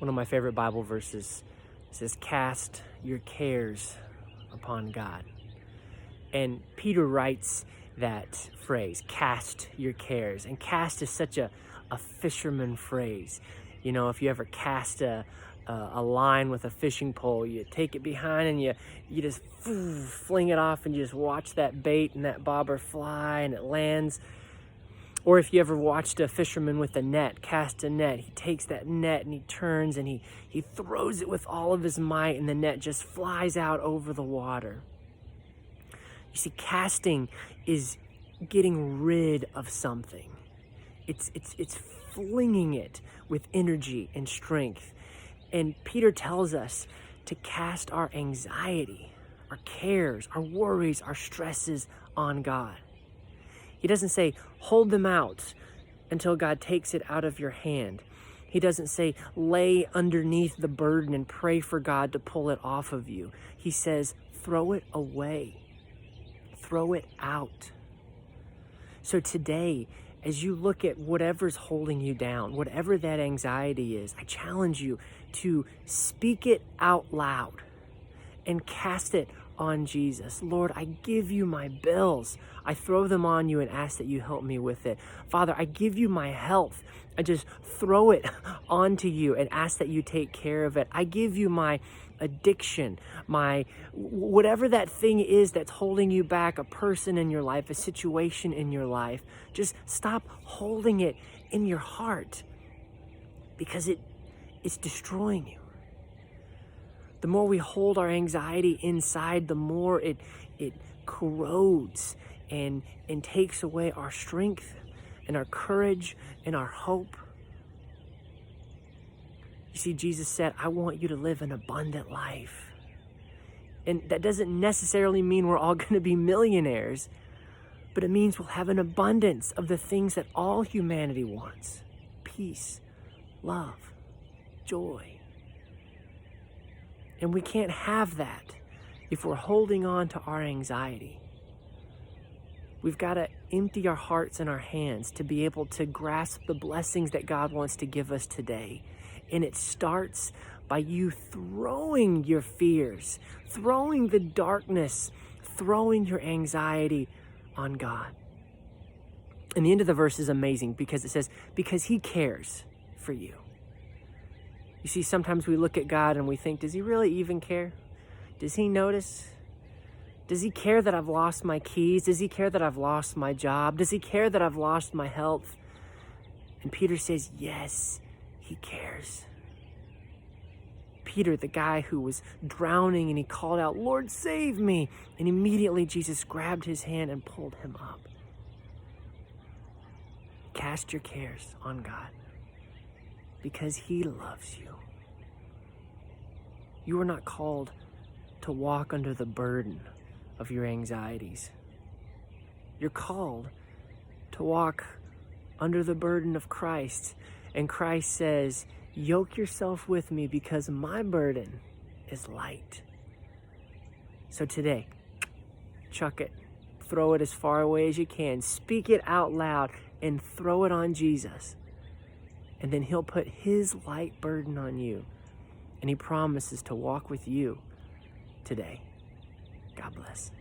One of my favorite Bible verses says, "Cast your cares upon God." And Peter writes that phrase, "cast your cares." And cast is such a fisherman phrase. You know, if you ever cast a line with a fishing pole, you take it behind and you just fling it off and you just watch that bait and that bobber fly and it lands. Or if you ever watched a fisherman with a net, cast a net, he takes that net and he turns and he throws it with all of his might and the net just flies out over the water. You see, casting is getting rid of something. It's flinging it with energy and strength. And Peter tells us to cast our anxiety, our cares, our worries, our stresses on God. He doesn't say, hold them out until God takes it out of your hand. He doesn't say, lay underneath the burden and pray for God to pull it off of you. He says, throw it away. Throw it out. So today, as you look at whatever's holding you down, whatever that anxiety is, I challenge you to speak it out loud and cast it on Jesus. Lord, I give you my bills. I throw them on you and ask that you help me with it. Father, I give you my health. I just throw it onto you and ask that you take care of it. I give you my addiction, my whatever that thing is that's holding you back, a person in your life, a situation in your life. Just stop holding it in your heart because it's destroying you. The more we hold our anxiety inside, the more it corrodes and takes away our strength and our courage and our hope. You see, Jesus said, I want you to live an abundant life. And that doesn't necessarily mean we're all going to be millionaires, but it means we'll have an abundance of the things that all humanity wants: peace, love, joy. And we can't have that if we're holding on to our anxiety. We've got to empty our hearts and our hands to be able to grasp the blessings that God wants to give us today. And it starts by you throwing your fears, throwing the darkness, throwing your anxiety on God. And the end of the verse is amazing because it says, because he cares for you. You see, sometimes we look at God and we think, does he really even care? Does he notice? Does he care that I've lost my keys? Does he care that I've lost my job? Does he care that I've lost my health? And Peter says, yes, he cares. Peter, the guy who was drowning, and he called out, Lord, save me. And immediately Jesus grabbed his hand and pulled him up. Cast your cares on God because he loves you. You are not called to walk under the burden of your anxieties. You're called to walk under the burden of Christ. And Christ says, yoke yourself with me because my burden is light. So today, chuck it. Throw it as far away as you can. Speak it out loud and throw it on Jesus. And then he'll put his light burden on you. And he promises to walk with you today. God bless.